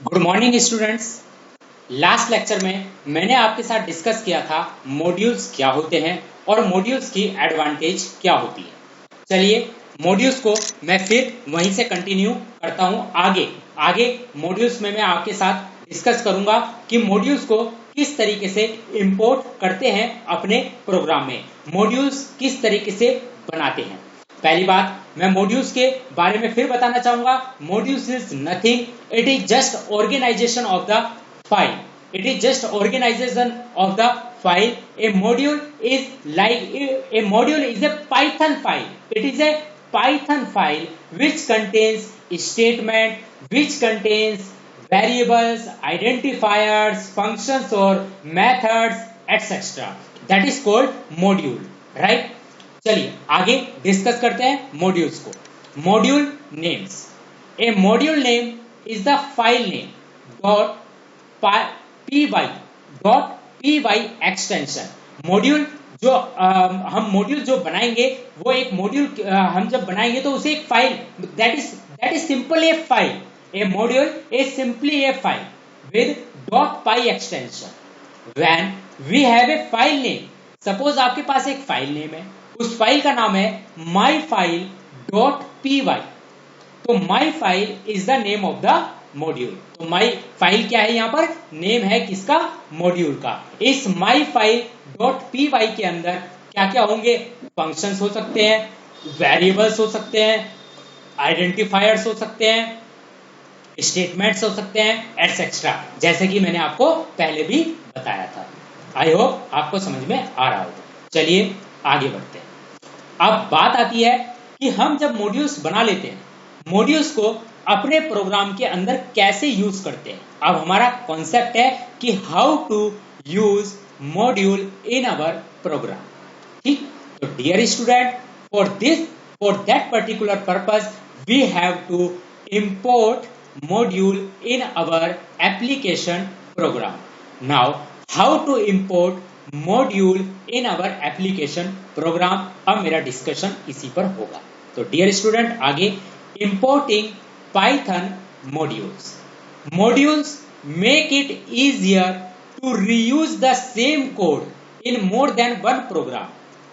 Good morning students. Last lecture में मैंने आपके साथ डिस्कस किया था मॉड्यूल्स क्या होते हैं और मॉड्यूल्स की एडवांटेज क्या होती है। चलिए मॉड्यूल्स को मैं फिर वहीं से कंटिन्यू करता हूं। आगे मॉड्यूल्स में मैं आपके साथ डिस्कस करूंगा कि मॉड्यूल्स को किस तरीके से इंपोर्ट करते हैं अपने प्रोग्राम में, मॉड्यूल्स किस तरीके से बनाते हैं। पहली बात मैं मॉड्यूल्स के बारे में फिर बताना चाहूंगा। Modules is nothing, it is just organization of the file. It is just organization of the file. A module is a Python file. It is a Python file which contains statement, which contains variables, identifiers, functions or methods, etc. That is called module, right? चलिए आगे discuss करते हैं modules को। Module names, A module name is the file name .py extension. Module जो हम module जो बनाएंगे वो एक मॉड्यूल हम जब बनाएंगे तो उसे एक file that is simple a file. A module is simply a file with .py extension. When we have a file name, suppose आपके पास एक फाइल नेम है, उस फाइल का नाम है myfile.py। तो myfile is the name of the module. तो माई फाइल क्या है, यहां पर नेम है किसका, मॉड्यूल का। इस myfile.py के अंदर क्या क्या होंगे, फंक्शंस हो सकते हैं, वेरिएबल्स हो सकते हैं, आइडेंटिफायर्स हो सकते हैं, स्टेटमेंट्स हो सकते हैं, एटसेट्रा, जैसे कि मैंने आपको पहले भी बताया था। आई होप आपको समझ में आ रहा होगा। चलिए आगे बढ़ते हैं। अब बात आती है कि हम जब मॉड्यूल्स बना लेते हैं, मॉड्यूल्स को अपने प्रोग्राम के अंदर कैसे यूज करते हैं। अब हमारा कॉन्सेप्ट है कि how to use module in our program. ठीक, तो dear student, for that particular purpose we have to import module in our application program. Now how to import module in our application program, अब मेरा discussion इसी पर होगा। तो dear student, आगे importing Python modules. Modules make it easier to reuse the same code in more than one program.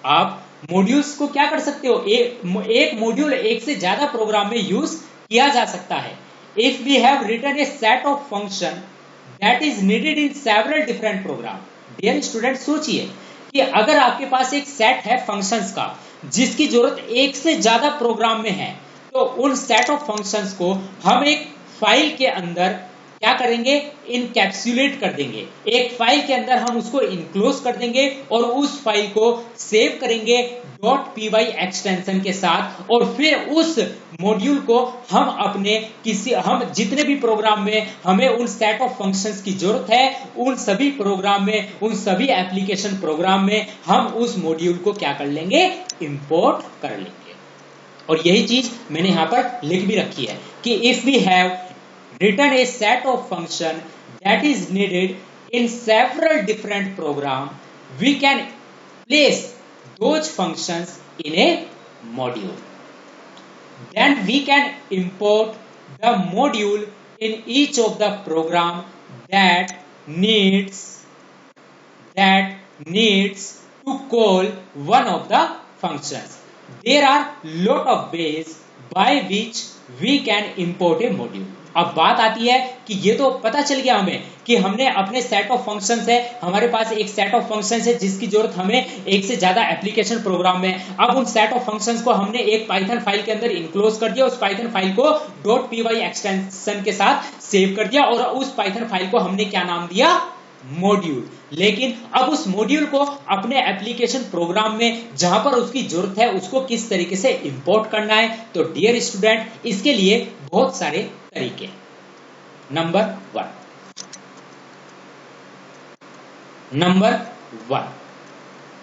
आप modules को क्या कर सकते हो, एक मॉड्यूल एक से ज्यादा प्रोग्राम में यूज किया जा सकता है। If we have written a set of function that is needed in several different program. Dear student, सोचिए कि अगर आपके पास एक सेट है फंक्शंस का जिसकी जरूरत एक से ज्यादा प्रोग्राम में है, तो उन सेट ऑफ फंक्शंस को हम एक फाइल के अंदर क्या करेंगे, इनकैप्सुलेट कर देंगे। एक फाइल के अंदर हम उसको इनक्लोज कर देंगे और उस फाइल को सेव करेंगे .py एक्सटेंशन के साथ, और फिर उस मॉड्यूल को हम जितने भी प्रोग्राम में हमें उन सेट ऑफ फंक्शंस की जरूरत है, उन सभी प्रोग्राम में, उन सभी एप्लीकेशन प्रोग्राम में हम उस मॉड्यूल को क्या कर लेंगे, इंपोर्ट कर लेंगे। और यही चीज मैंने यहां पर लिख भी रखी है कि if we have written a set of function that is needed in several different program, we can place those functions in a module. Then we can import the module in each of the program that needs to call one of the functions. There are lot of ways by which we can import a module. अब बात आती है कि ये तो पता चल गया हमें कि हमने अपने सेट ऑफ फंक्शंस है, हमारे पास एक सेट ऑफ फंक्शंस है जिसकी जरूरत हमें एक से ज्यादा एप्लीकेशन प्रोग्राम में। अब उन सेट ऑफ फंक्शंस को हमने एक पाइथन फाइल के अंदर इनक्लोज कर दिया, उस पाइथन फाइल को .py एक्सटेंशन के साथ सेव कर दिया, और उस पाइथन फाइल को हमने क्या नाम दिया, मॉड्यूल। लेकिन अब उस मॉड्यूल को अपने एप्लीकेशन प्रोग्राम में जहां पर उसकी जरूरत है उसको किस तरीके से इंपोर्ट करना है। तो डियर स्टूडेंट, इसके लिए बहुत सारे तरीके हैं। नंबर वन,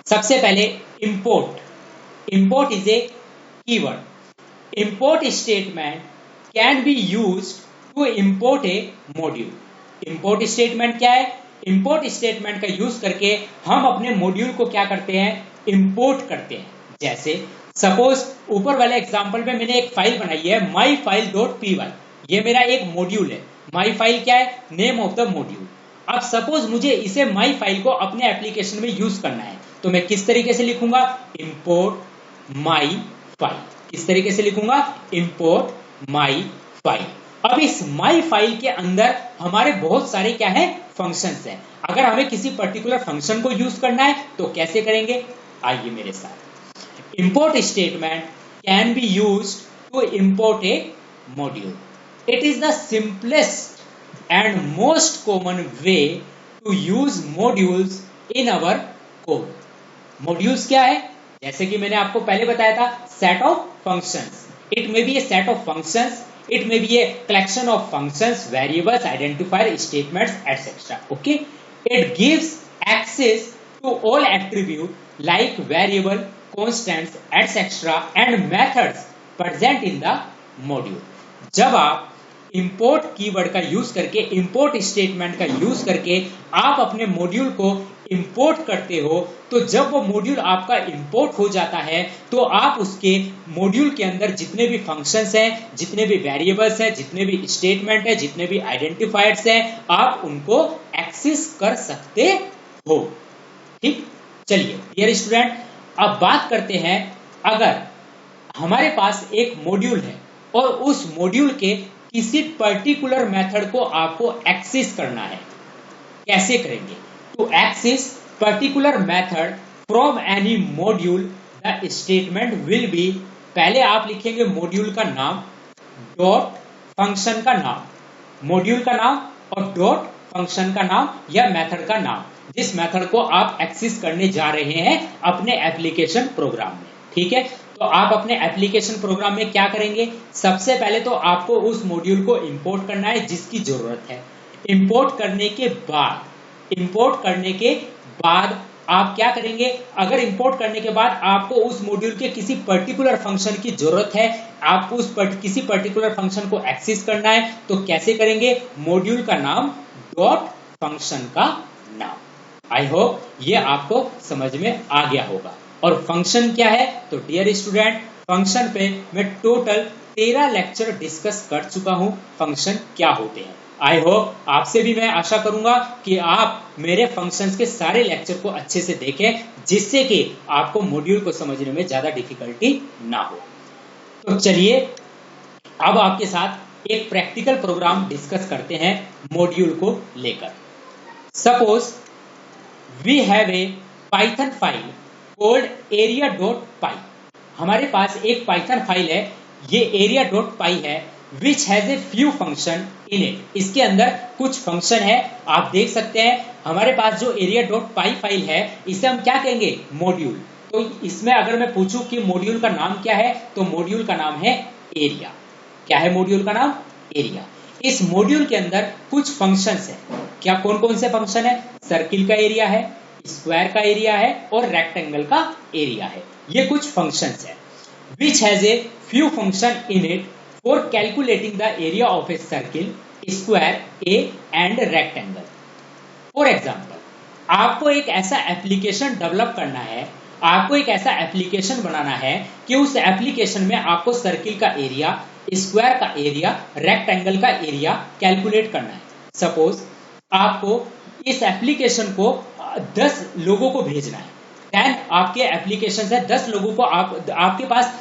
सबसे पहले import is a keyword. Import statement can be used to import a module. Import statement क्या है, इंपोर्ट स्टेटमेंट का यूज करके हम अपने मॉड्यूल को क्या करते हैं, इंपोर्ट करते हैं। जैसे सपोज ऊपर वाले एग्जांपल में मैंने एक फाइल बनाई है myfile.py, ये मेरा एक मॉड्यूल है। माई फाइल क्या है? Name of the module. अब सपोज मुझे इसे माई फाइल को अपने एप्लीकेशन में यूज करना है, तो मैं किस तरीके से लिखूंगा? Import my file. किस तरीके से लिखूंगा? Import my file. अब इस माई फाइल के अंदर हमारे बहुत सारे क्या है? फंक्शंस हैं। अगर हमें किसी पर्टिकुलर फंक्शन को यूज करना है तो कैसे करेंगे? आइए मेरे साथ। Import statement can be used to import a module. It is the simplest and most common way to use modules in our code. Modules क्या है? जैसे कि मैंने आपको पहले बताया था, set of functions. It may be a set of functions, it may be a collection of functions, variables, identifier, statements, etc. Okay, it gives access to all attributes like variable, constants, etc. and methods present in the module. जब आप import keyword का use करके, import statement का use करके आप अपने module को import करते हो, तो जब वो मॉड्यूल आपका इंपोर्ट हो जाता है तो आप उसके मॉड्यूल के अंदर जितने भी फंक्शंस हैं, जितने भी वेरिएबल्स हैं, जितने भी स्टेटमेंट है, जितने भी आइडेंटिफायर्स हैं, आप उनको एक्सेस कर सकते हो। ठीक, चलिए डियर स्टूडेंट, अब बात करते हैं, अगर हमारे पास एक मॉड्यूल है और उस मॉड्यूल के किसी पर्टिकुलर मेथड को आपको एक्सेस करना है, कैसे करेंगे? To access particular method from any module the statement will be, पहले आप लिखेंगे मॉड्यूल का नाम डॉट फंक्शन का नाम, मॉड्यूल का नाम और डॉट फंक्शन का नाम या मेथड का नाम, जिस मेथड को आप एक्सेस करने जा रहे हैं अपने एप्लीकेशन प्रोग्राम में। ठीक है, तो आप अपने एप्लीकेशन प्रोग्राम में क्या करेंगे? सबसे पहले तो आपको उस मॉड्यूल को इंपोर्ट करना है जिसकी जरूरत है। इंपोर्ट करने के बाद आप क्या करेंगे? अगर इंपोर्ट करने के बाद आपको उस मॉड्यूल के किसी पर्टिकुलर फंक्शन की जरूरत है, आपको किसी पर्टिकुलर फंक्शन को एक्सेस करना है, तो कैसे करेंगे? मॉड्यूल का नाम डॉट फंक्शन का नाम। आई होप ये आपको समझ में आ गया होगा। और फंक्शन क्या है? तो डियर स्टूडेंट, फंक्शन पे मैं टोटल 13 लेक्चर डिस्कस कर चुका हूं, फंक्शन क्या होते हैं। आई होप आपसे भी मैं आशा करूंगा कि आप मेरे फंक्शंस के सारे लेक्चर को अच्छे से देखें, जिससे कि आपको मॉड्यूल को समझने में ज्यादा डिफिकल्टी ना हो। तो चलिए अब आपके साथ एक प्रैक्टिकल प्रोग्राम डिस्कस करते हैं मॉड्यूल को लेकर। Suppose we have a Python file called area.py। हमारे पास एक पाइथन फाइल है, ये area.py है, which has a few function in it. इसके अंदर कुछ फंक्शन है, आप देख सकते हैं। हमारे पास जो area.py फाइल है, इसे हम क्या कहेंगे? मॉड्यूल। तो इसमें अगर मैं पूछूं कि मॉड्यूल का नाम क्या है, तो मॉड्यूल का नाम है एरिया। क्या है मॉड्यूल का नाम? एरिया। इस मॉड्यूल के अंदर कुछ फंक्शंस है। क्या कौन कौन से फंक्शन है? सर्किल का एरिया है, स्क्वायर का एरिया है और रेक्टेंगल का एरिया है। ये कुछ फंक्शंस है। Which has a few function in it for calculating the area of a circle, square, A and rectangle. For example, आपको एक ऐसा एप्लीकेशन डेवलप करना है, आपको एक ऐसा एप्लीकेशन बनाना है कि उस एप्लीकेशन में आपको सर्किल का एरिया, स्क्वायर का एरिया, रेक्टेंगल का एरिया कैलकुलेट करना है। सपोज आपको इस एप्लीकेशन को 10 लोगों को भेजना है। 10 आपके एप्लीकेशन है, 10 लोगों को आपके पास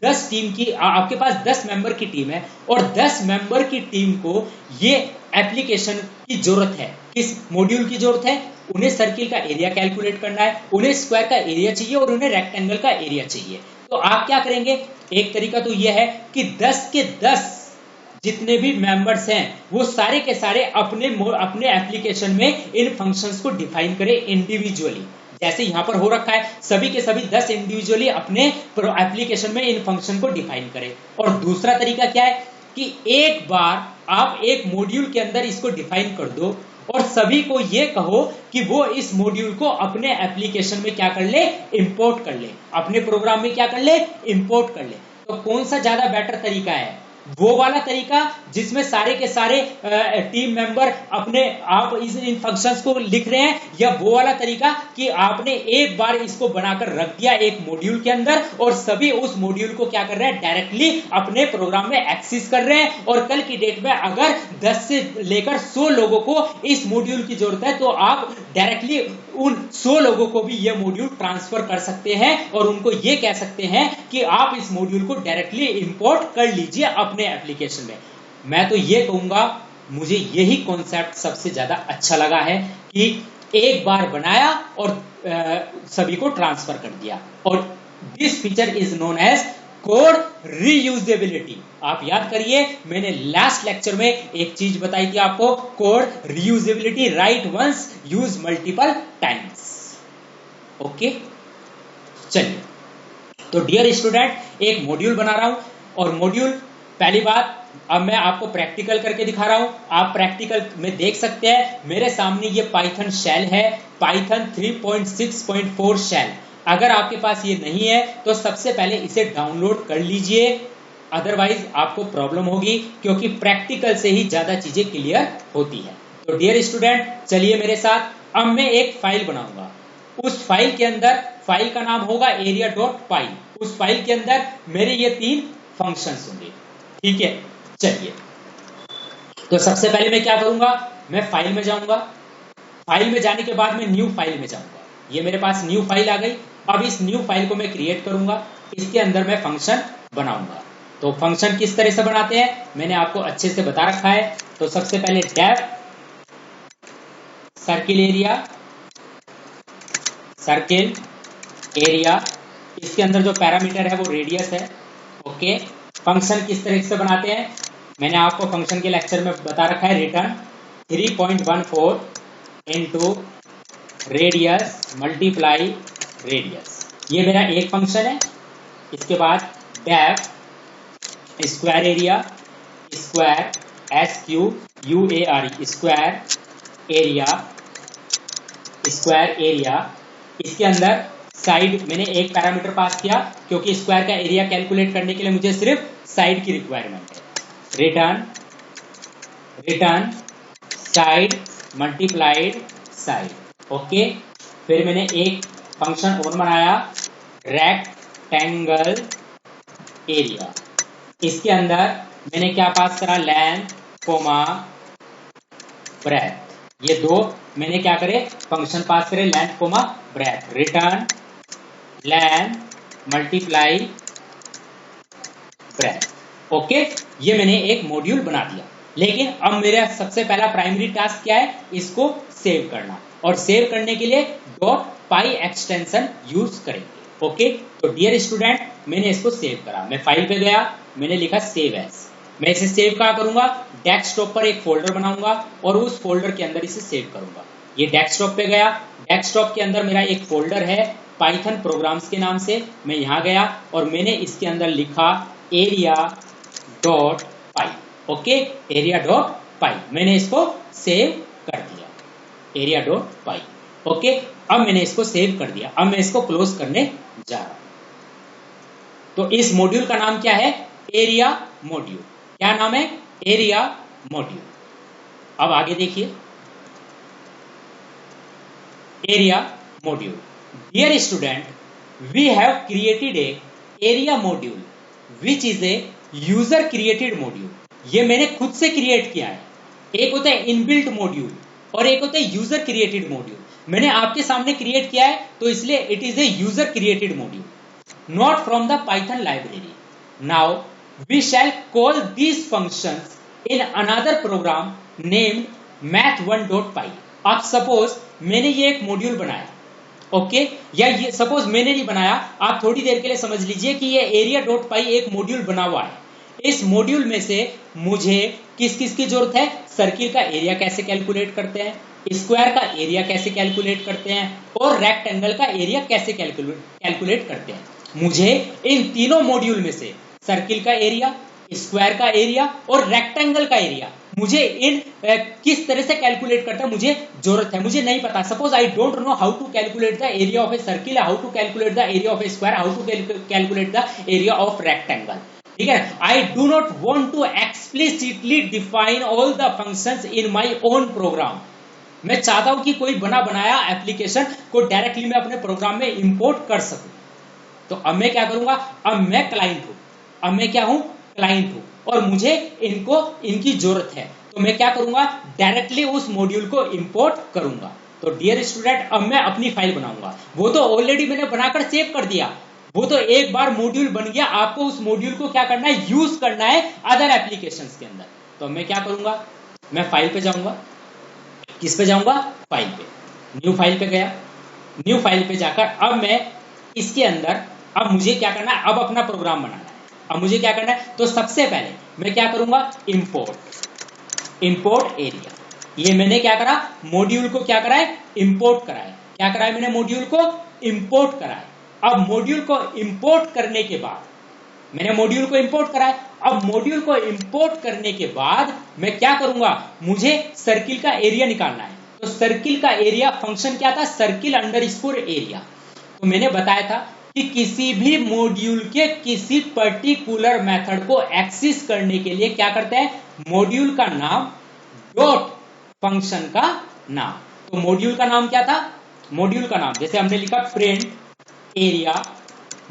10 टीम की, आपके पास 10 मेंबर की टीम है और 10 मेंबर की टीम को ये एप्लीकेशन की जरूरत है। किस मॉड्यूल की जरूरत है? उन्हें सर्किल का एरिया कैलकुलेट करना है, उन्हें स्क्वायर का एरिया चाहिए और उन्हें रेक्टेंगल का एरिया चाहिए। तो आप क्या करेंगे? एक तरीका तो यह है कि 10 के 10 जितने भी मेंबर्स हैं वो सारे के सारे अपने एप्लीकेशन में इन फंक्शंस को डिफाइन करें इंडिविजुअली। जैसे यहां पर हो रखा है, सभी के सभी 10 इंडिविजुअली अपने एप्लीकेशन में इन फंक्शन को डिफाइन करें। और दूसरा तरीका क्या है कि एक बार आप एक मॉड्यूल के अंदर इसको डिफाइन कर दो और सभी को ये कहो कि वो इस मॉड्यूल को अपने एप्लीकेशन में क्या कर ले? इंपोर्ट कर ले, अपने प्रोग्राम में क्या कर ले? इंपोर्ट कर ले। तो कौन सा ज्यादा बेटर तरीका है? वो वाला तरीका जिसमें सारे के सारे टीम मेंबर अपने आप इन फंक्शंस को लिख रहे हैं, या वो वाला तरीका कि आपने एक बार इसको बनाकर रख दिया एक मॉड्यूल के अंदर और सभी उस मॉड्यूल को क्या कर रहे हैं, डायरेक्टली अपने प्रोग्राम में एक्सेस कर रहे हैं, और कल की डेट में अगर 10 से लेकर 100 लोगों को इस मॉड्यूल की जरूरत है तो आप डायरेक्टली उन 100 लोगों को भी ये मॉड्यूल ट्रांसफर कर सकते हैं और उनको ये कह सकते हैं कि आप इस मॉड्यूल को डायरेक्टली इंपोर्ट कर लीजिए अपने एप्लीकेशन में। मैं तो ये कहूंगा, मुझे यही कॉन्सेप्ट सबसे ज्यादा अच्छा लगा है कि एक बार बनाया और सभी को ट्रांसफर कर दिया, और this feature is known as code reusability. आप याद करिए, मैंने लास्ट लेक्चर में एक चीज बताई थी आपको, code reusability, write once use multiple times. Okay, चलिए, तो डियर स्टूडेंट, एक मॉड्यूल बना रहा हूं, और मॉड्यूल, पहली बात, अब मैं आपको प्रैक्टिकल करके दिखा रहा हूं। आप प्रैक्टिकल में देख सकते हैं मेरे सामने ये पाइथन शेल है, पाइथन 3.6.4 शेल। अगर आपके पास ये नहीं है तो सबसे पहले इसे डाउनलोड कर लीजिए, अदरवाइज आपको प्रॉब्लम होगी, क्योंकि प्रैक्टिकल से ही ज्यादा चीजें क्लियर होती है। तो डियर स्टूडेंट, चलिए मेरे साथ, अब मैं एक फाइल बनाऊंगा। उस फाइल के अंदर, फाइल का नाम होगा area.py। उस फाइल के अंदर मेरे ये 3 फंक्शंस होंगे, ठीक है। चलिए, तो सबसे पहले मैं क्या करूंगा, मैं फाइल में जाऊंगा, फाइल में जाने के बाद मैं न्यू फाइल में जाऊंगा। ये मेरे पास न्यू फाइल आ गई। अब इस न्यू फाइल को मैं क्रिएट करूंगा, इसके अंदर मैं फंक्शन बनाऊंगा। तो फंक्शन किस तरह से बनाते हैं मैंने आपको अच्छे से बता रखा है। तो सबसे पहले डेफ सर्किल एरिया, इसके अंदर जो पैरामीटर है वो रेडियस है। ओके, फंक्शन किस तरह से बनाते हैं मैंने आपको फंक्शन के लेक्चर में बता रखा है। Return 3.14 into radius multiply radius, ये मेरा एक फंक्शन है। इसके बाद def square area, square SQUARE, square area, इसके अंदर साइड मैंने एक पैरामीटर पास किया, क्योंकि स्क्वायर का एरिया कैलकुलेट करने के लिए मुझे सिर्फ साइड की रिक्वायरमेंट है। Return side multiplied side. Okay, फिर मैंने एक फंक्शन और बनाया, रेक्टेंगल एरिया। इसके अंदर मैंने क्या पास करा, लेंथ कोमा ब्रेथ। ये दो मैंने क्या करे, फंक्शन पास करे, length comma breadth. Return length multiply breadth. Okay, ये मैंने एक मॉड्यूल बना दिया। लेकिन अब मेरा सबसे पहला प्राइमरी टास्क क्या है, इसको सेव करना, और सेव करने के लिए .py एक्सटेंशन यूज करेंगे। ओके, तो डियर स्टूडेंट, मैंने इसको सेव करा, मैं फाइल पे गया, मैंने लिखा सेव एज। मैं इसे सेव कहाँ करूंगा, डेस्कटॉप पर एक फोल्डर बनाऊंगा और उस फोल्डर के अंदर इसे सेव करूंगा। ये डेस्कटॉप पे गया, डेस्कटॉप के अंदर मेरा एक फोल्डर है पाइथन प्रोग्राम्स के नाम से। मैं यहाँ गया और मैंने इसके अंदर लिखा area.py। ओके, area.py, मैंने इसको सेव कर दिया, area.py। ओके, अब मैंने इसको सेव कर दिया। अब मैं इसको क्लोज करने जा रहा हूं। तो इस मॉड्यूल का नाम क्या है, एरिया मॉड्यूल। क्या नाम है, एरिया मॉड्यूल। अब आगे देखिए, area module. Dear student, we have created a area module which is a user created module. ये मैंने खुद से क्रिएट किया है। एक होता है इनबिल्ट मॉड्यूल और एक होता है यूजर क्रिएटेड मॉड्यूल। मैंने आपके सामने क्रिएट किया है, तो इसलिए it is a user created module, not from the Python library. Now we shall call these functions in another program named math1.py। अब सपोज मैंने ये एक मॉड्यूल बनाया, ओके, या ये सपोज मैंने नहीं बनाया, आप थोड़ी देर के लिए समझ लीजिए कि ये area.py एक मॉड्यूल बना हुआ है। इस मॉड्यूल में से मुझे किस किस की जरूरत है, सर्किल का एरिया कैसे कैलकुलेट करते हैं, स्क्वायर का एरिया कैसे कैलकुलेट करते हैं, और रेक्टेंगल का एरिया कैसे कैलकुलेट करते हैं। मुझे इन तीनों मॉड्यूल में से सर्किल का एरिया, स्क्वायर का एरिया और रेक्टेंगल का एरिया मुझे इन किस तरह से कैलकुलेट करता है मुझे जरूरत है, मुझे नहीं पता। Suppose I don't know how to calculate the area of a circle, how to calculate the area of a square, how to calculate the area of rectangle. ठीक है। I do not want to explicitly define all the functions in my own program. मैं चाहता हूं कि कोई बना बनाया application को डायरेक्टली मैं अपने प्रोग्राम में इंपोर्ट कर सकूं। तो अब मैं क्या करूंगा, अब मैं क्लाइंट हूं, अब मैं क्या हूं, क्लाइंट हूं, और मुझे इनकी जरूरत है, तो मैं क्या करूंगा, डायरेक्टली उस मॉड्यूल को इंपोर्ट करूंगा। तो डियर स्टूडेंट, अब मैं अपनी फाइल बनाऊंगा, वो तो ऑलरेडी मैंने बनाकर सेव कर दिया, वो तो एक बार मॉड्यूल बन गया, आपको उस मॉड्यूल को क्या करना है, यूज करना है अदर एप्लीकेशंस के अंदर। तो मैं क्या करूंगा, मैं फाइल पे जाऊंगा, किस पे जाऊंगा, फाइल पे, न्यू फाइल पे गया, न्यू फाइल पे जाकर अब मैं इसके अंदर, अब मुझे क्या करना है, अब अपना प्रोग्राम बनाना है। अब मुझे क्या करना है, तो सबसे पहले मैं क्या करूंगा, इंपोर्ट एरिया। ये मैंने क्या करा, मॉड्यूल को क्या करा है, इंपोर्ट करा है। क्या करा है मैंने, मॉड्यूल को इंपोर्ट करा है। अब मॉड्यूल को इंपोर्ट करने के बाद, मैंने मॉड्यूल को इंपोर्ट करा है, अब मॉड्यूल को इंपोर्ट करने के बाद मैं क्या करूंगा, मुझे सर्किल का एरिया निकालना है। तो सर्किल का एरिया फंक्शन क्या था, सर्किल अंडरस्कोर एरिया। तो मैंने बताया था कि किसी भी मॉड्यूल के किसी पर्टिकुलर मेथड को एक्सेस करने के लिए क्या करते हैं, मॉड्यूल का नाम डॉट फंक्शन का नाम। तो मॉड्यूल का नाम क्या था, मॉड्यूल का नाम जैसे हमने लिखा प्रिंट एरिया,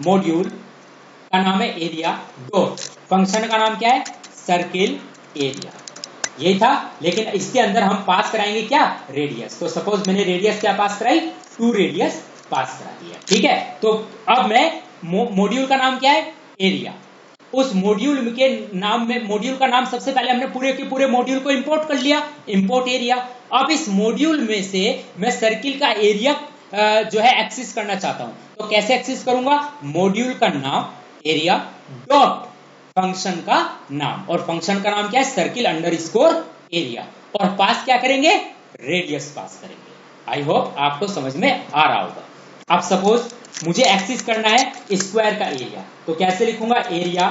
मॉड्यूल का नाम है एरिया, डॉट फंक्शन का नाम क्या है, सर्किल एरिया, यही था। लेकिन इसके अंदर हम पास कराएंगे क्या, रेडियस। तो सपोज मैंने रेडियस क्या पास कराई, 2 रेडियस पास करा दिया, ठीक है। तो अब मैं मॉड्यूल का नाम क्या है, एरिया, उस मॉड्यूल के नाम में, मॉड्यूल का नाम सबसे पहले हमने पूरे के पूरे मॉड्यूल को इंपोर्ट कर लिया, इंपोर्ट एरिया। अब इस मॉड्यूल में से मैं सर्किल का एरिया जो है एक्सेस करना चाहता हूं, तो कैसे एक्सेस करूंगा, मॉड्यूल का नाम एरिया डॉट फंक्शन का नाम, और फंक्शन का नाम क्या है, सर्किल अंडरस्कोर एरिया, और पास क्या करेंगे, रेडियस पास करेंगे। आई होप आपको समझ में आ रहा होगा। अब सपोज मुझे एक्सेस करना है स्क्वायर का एरिया, तो कैसे लिखूंगा, area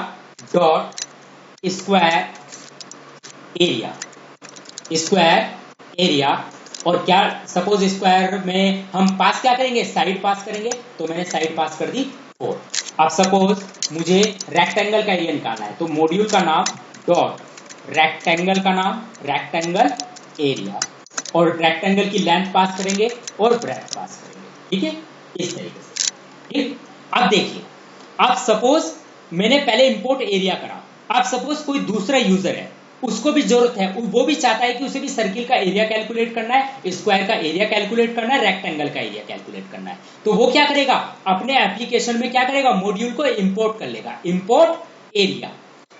dot square area, square area, और क्या सपोज स्क्वायर में हम पास क्या करेंगे, साइड पास करेंगे, तो मैंने साइड पास कर दी 4। अब सपोज मुझे रेक्टेंगल का एरिया निकालना है, तो मॉड्यूल का नाम डॉट रेक्टेंगल का नाम, रेक्टेंगल एरिया, और रेक्टेंगल की लेंथ पास करेंगे और ब्रेथ पास करेंगे, ठीक है, इस तरीके से, ठीक। अब देखिए, अब सपोज मैंने पहले इंपोर्ट एरिया करा, अब सपोज कोई दूसरा यूजर है, उसको भी जरूरत है, वो भी चाहता है कि उसे भी सर्किल का एरिया कैलकुलेट करना है, स्क्वायर का एरिया कैलकुलेट करना है, रेक्टेंगल का एरिया कैलकुलेट करना है। तो वो क्या करेगा, अपने एप्लीकेशन में क्या करेगा, मॉड्यूल को इंपोर्ट कर लेगा, इंपोर्ट एरिया।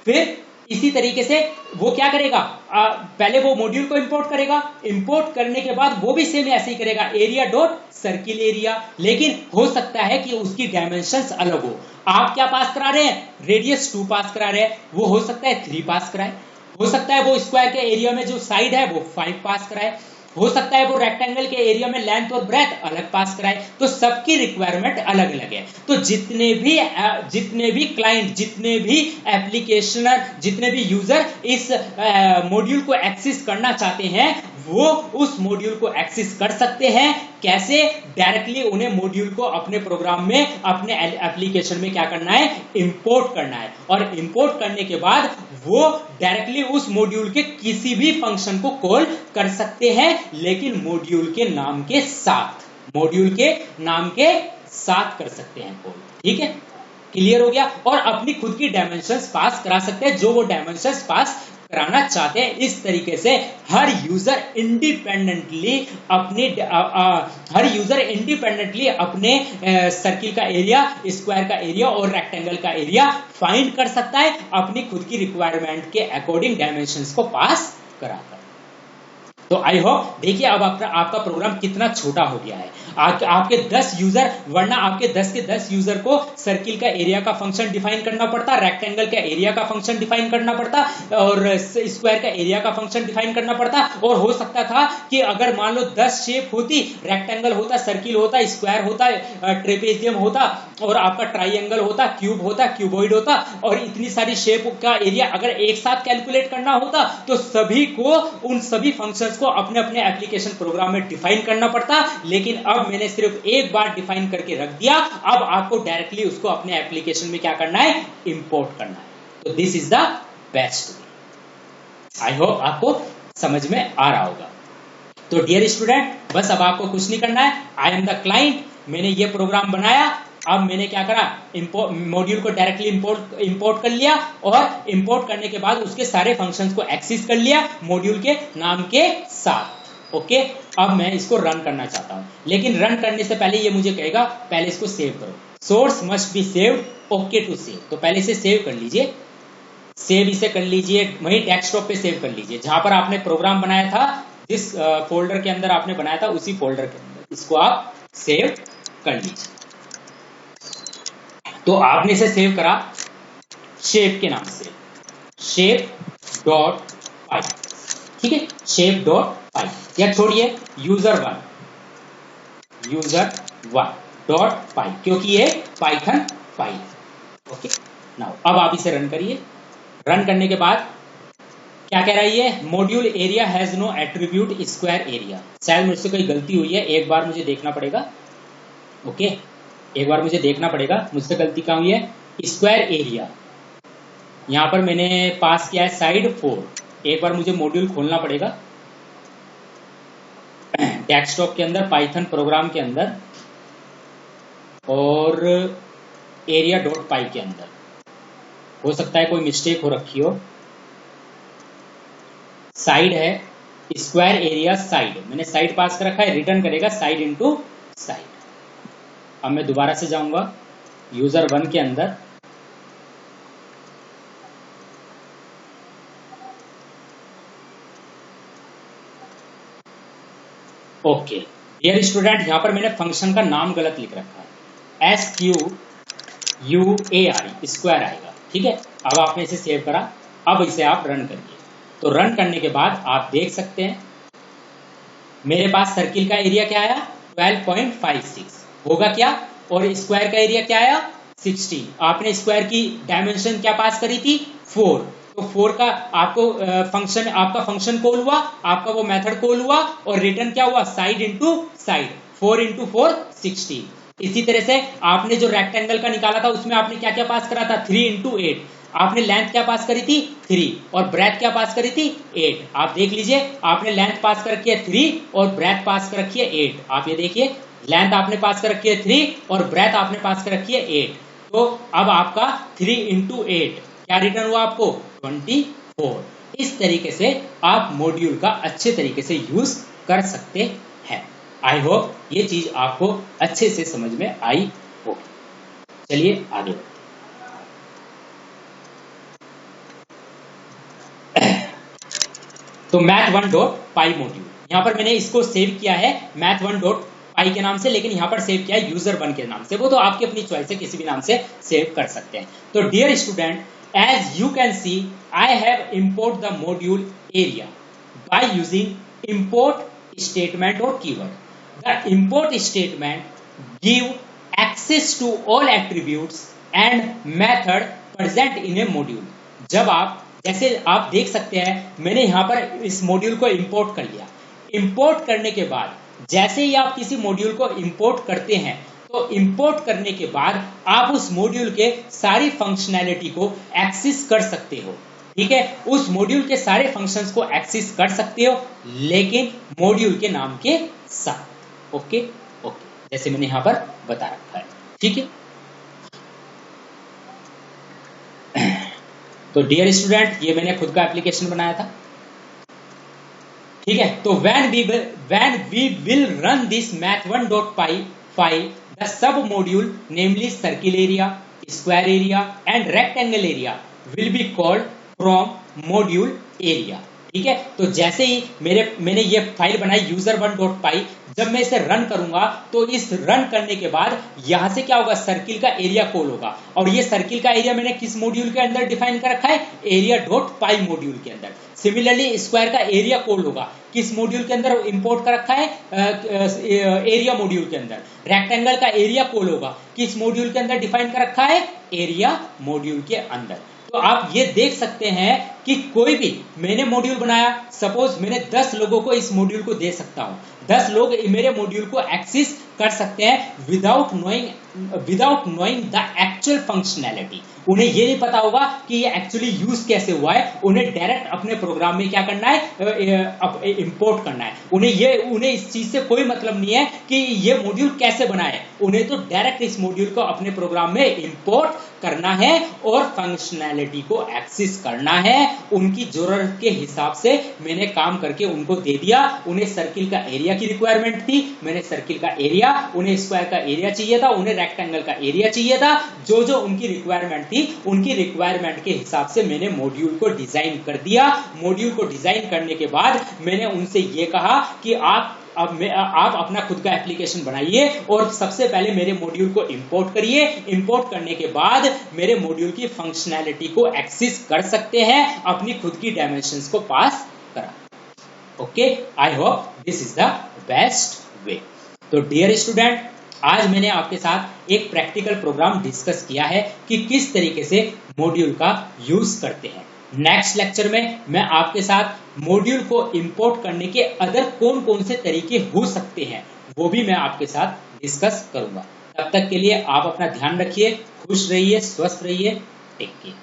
फिर इसी तरीके से वो क्या करेगा, पहले वो मॉड्यूल को इंपोर्ट करेगा, इंपोर्ट करने के बाद वो भी सेम ऐसे ही करेगा, एरिया डॉट सर्किल एरिया। लेकिन हो सकता है कि उसकी डायमेंशंस अलग हो, आप क्या पास करा रहे हैं, रेडियस 2 पास करा रहे हैं, वो हो सकता है 3 पास कराए, हो सकता है वो स्क्वायर के एरिया में जो साइड है वो 5 पास कराए, हो सकता है वो रेक्टेंगल के एरिया में लेंथ और ब्रेथ अलग पास कराए। तो सबकी रिक्वायरमेंट अलग अलग है। तो जितने भी क्लाइंट, जितने भी एप्लीकेशनर, जितने भी यूजर इस मॉड्यूल को एक्सेस करना चाहते हैं, वो उस मॉड्यूल को एक्सेस कर सकते हैं। कैसे, डायरेक्टली उन्हें मॉड्यूल को अपने प्रोग्राम में, अपने एप्लीकेशन में क्या करना है, इंपोर्ट करना है, और इंपोर्ट करने के बाद वो डायरेक्टली उस मॉड्यूल के किसी भी फंक्शन को कॉल कर सकते हैं, लेकिन मॉड्यूल के नाम के साथ, मॉड्यूल के नाम के साथ कर सकते हैं कॉल, ठीक है, क्लियर हो गया। और अपनी खुद की डायमेंशंस पास करा सकते हैं, जो वो डायमेंशंस पास कराना चाहते हैं। इस तरीके से हर यूजर इंडिपेंडेंटली अपने सर्किल का एरिया, स्क्वायर का एरिया और रेक्टेंगल का एरिया फाइंड कर सकता है, अपनी खुद की रिक्वायरमेंट के अकॉर्डिंग डायमेंशंस को पास कराकर। तो आई होप, देखिए अब आपका प्रोग्राम कितना छोटा हो गया है। आपके 10 यूजर, वरना आपके 10 के 10 यूजर को सर्किल का एरिया का फंक्शन डिफाइन करना पड़ता, रेक्टेंगल का एरिया का फंक्शन डिफाइन करना पड़ता, और स्क्वायर का एरिया का फंक्शन डिफाइन करना पड़ता। और हो सकता था कि अगर मान लो 10 शेप होती, रेक्टेंगल होता, सर्किल होता, स्क्वायर होता, ट्रेपेजियम होता, और आपका ट्राइंगल होता, क्यूब होता, क्यूबॉइड होता, और इतनी सारी शेप का एरिया अगर एक साथ कैलकुलेट करना होता, तो सभी को, उन सभी फंक्शंस को अपने अपने एप्लीकेशन प्रोग्राम में डिफाइन करना पड़ता। लेकिन अब मैंने सिर्फ एक बार डिफाइन करके रख दिया, अब आपको डायरेक्टली उसको अपने एप्लीकेशन में क्या करना है, इंपोर्ट करना है। तो this is the best way. I hope आपको समझ में आ रहा होगा। तो डियर स्टूडेंट, बस अब आपको कुछ नहीं करना है। आई एम द क्लाइंट, मैंने ये प्रोग्राम बनाया, अब मैंने क्या करा, मॉड्यूल को डायरेक्टली इंपोर्ट कर लिया और इंपोर्ट करने के बाद उसके सारे फंक्शंस को एक्सेस कर लिया मॉड्यूल के नाम के साथ। ओके, अब मैं इसको रन करना चाहता हूं, लेकिन रन करने से पहले ये मुझे कहेगा पहले इसको सेव करो। Source must be saved, okay to save. तो पहले इसे सेव कर लीजिए, सेव इसे कर लीजिए, वही डेस्कटॉप पे सेव कर लीजिए जहां पर आपने प्रोग्राम बनाया था, जिस फोल्डर के अंदर आपने बनाया था उसी फोल्डर के अंदर इसको आप सेव कर लीजिए। तो आपने इसे सेव करा शेप के नाम से, shape.py, ठीक है, shape.py। या छोड़िए user1.py, क्योंकि ये पाइथन फाइल। ओके, नाउ अब आप इसे रन करिए। रन करने के बाद क्या कह रहा है ये, module area has no attribute square area. शायद मुझसे कोई गलती हुई है, एक बार मुझे देखना पड़ेगा। ओके, एक बार मुझे देखना पड़ेगा मुझसे गलती कहाँ हुई है। स्क्वायर एरिया यहाँ पर मैंने पास किया है साइड 4। एक बार मुझे मॉड्यूल खोलना पड़ेगा डेस्कटॉप के अंदर, पाइथन प्रोग्राम के अंदर, और area.py के अंदर। हो सकता है कोई मिस्टेक हो रखी हो। साइड है, स्क्वायर एरिया साइड, मैंने साइड पास कर रखा है, रिटर्न करेगा साइड इनटू साइड। अब मैं दोबारा से जाऊंगा user1 के अंदर, ओके डियर स्टूडेंट, यहां पर मैंने फंक्शन का नाम गलत लिख रखा है, SQUAR स्क्वायर आएगा, ठीक है। अब आपने इसे सेव करा, अब इसे आप रन करिए। तो रन करने के बाद आप देख सकते हैं मेरे पास सर्किल का एरिया क्या आया, 12.56 होगा क्या, और स्क्वायर का एरिया क्या आया, 16। आपने स्क्वायर की डायमेंशन क्या पास करी थी, 4। तो 4 का आपको फंक्शन, आपका फंक्शन कॉल हुआ, आपका वो मेथड कॉल हुआ, और रिटर्न क्या हुआ, साइड इनटू साइड, 4 × 4 16। इसी तरह से आपने जो रेक्टेंगल का निकाला था उसमें आपने क्या क्या पास करा था, 3 × 8। आपने लेंथ क्या पास करी थी, 3, और ब्रेथ क्या पास करी थी, 8। आप देख लीजिए, आपने लेंथ पास कर रखी है 3 और ब्रेथ पास कर रखी है 8। आप ये देखिए, लेंथ आपने पास कर रखी है 3 और ब्रेथ आपने पास कर रखी है 8। तो अब आपका 3 × 8 क्या रिटर्न हुआ आपको, 24। इस तरीके से आप मॉड्यूल का अच्छे तरीके से यूज कर सकते हैं। आई होप ये चीज आपको अच्छे से समझ में आई होगी। चलिए आगे बढ़ते। तो math1.py मॉड्यूल, यहाँ पर मैंने इसको सेव किया है math1.py के नाम से, लेकिन यहाँ पर सेव किया है user1 के नाम से। वो तो आपकी अपनी चॉइस है, किसी भी नाम से सेव कर सकते हैं। तो dear student, as you can see I have import the module area by using import statement और keyword. The import statement give access to all attributes and method present in a module. जब आप, जैसे आप देख सकते हैं, मैंने यहाँ पर इस मॉड्यूल को इंपोर्ट कर लिया। इंपोर्ट करने के बाद जैसे ही आप किसी मॉड्यूल को इंपोर्ट करते हैं, तो इंपोर्ट करने के बाद आप उस मॉड्यूल के सारी फंक्शनैलिटी को एक्सेस कर सकते हो, ठीक है। उस मॉड्यूल के सारे फंक्शंस को एक्सेस कर सकते हो, लेकिन मॉड्यूल के नाम के साथ। ओके ओके, जैसे मैंने यहाँ पर बता रखा है, ठीक है। तो डियर स्टूडेंट, ये मैंने खुद का एप्लीकेशन बनाया था, ठीक है। तो when we will run this math1.py file, the sub module namely circle area, square area and rectangle area will be called from module area, ठीक है। तो जैसे ही मैंने ये फाइल बनाई user1.py, जब मैं इसे रन करूंगा तो इस रन करने के बाद यहां से क्या होगा, सर्किल का एरिया कॉल होगा। और ये सर्किल का एरिया मैंने किस मॉड्यूल के अंदर डिफाइन कर रखा है, area.py मॉड्यूल के अंदर। सिमिलरली स्क्वायर का एरिया कॉल होगा, किस मॉड्यूल के अंदर इंपोर्ट कर रखा है, एरिया मॉड्यूल के अंदर। रेक्टेंगल का एरिया कॉल होगा, किस मॉड्यूल के अंदर डिफाइन कर रखा है, एरिया मॉड्यूल के अंदर। तो आप ये देख सकते हैं कि कोई भी मैंने मॉड्यूल बनाया, सपोज मैंने 10 लोगों को इस मॉड्यूल को दे सकता हूं। 10 लोग मेरे मॉड्यूल को एक्सेस कर सकते हैं without knowing the actual functionality. उन्हें ये नहीं पता होगा कि ये एक्चुअली यूज कैसे हुआ है, उन्हें डायरेक्ट अपने प्रोग्राम में क्या करना है, इंपोर्ट करना है। उन्हें इस चीज से कोई मतलब नहीं है कि ये मॉड्यूल कैसे बना है, उन्हें तो डायरेक्ट इस मॉड्यूल को अपने प्रोग्राम में इंपोर्ट करना है और फंक्शनैलिटी को एक्सेस करना है। उनकी जरूरत के हिसाब से मैंने काम करके उनको दे दिया। उन्हें सर्किल का एरिया की रिक्वायरमेंट थी, मैंने सर्किल का एरिया, उन्हें स्क्वायर का एरिया चाहिए था, उन्हें रेक्टेंगल का एरिया चाहिए था। जो जो उनकी रिक्वायरमेंट थी, उनकी रिक्वायरमेंट के हिसाब से मैंने मॉड्यूल को डिजाइन कर दिया। मॉड्यूल को डिजाइन करने के बाद मैंने उनसे ये कहा कि आप अपना खुद का एप्लीकेशन बनाइए और सबसे पहले मेरे मॉड्यूल को इंपोर्ट करिए। इंपोर्ट करने के बाद मेरे मॉड्यूल की फंक्शनैलिटी को एक्सेस कर सकते हैं अपनी खुद की डायमेंशंस को पास करा। Okay, I hope this is the best way. तो डियर स्टूडेंट, आज मैंने आपके साथ एक प्रैक्टिकल प्रोग्राम डिस्कस किया है कि किस तरीके से मॉड्यूल का यूज करते हैं। नेक्स्ट लेक्चर में मैं आपके साथ मॉड्यूल को इंपोर्ट करने के अदर कौन कौन से तरीके हो सकते हैं वो भी मैं आपके साथ डिस्कस करूंगा। तब तक के लिए आप अपना ध्यान रखिए, खुश रहिए, स्वस्थ रहिए, टेक केयर।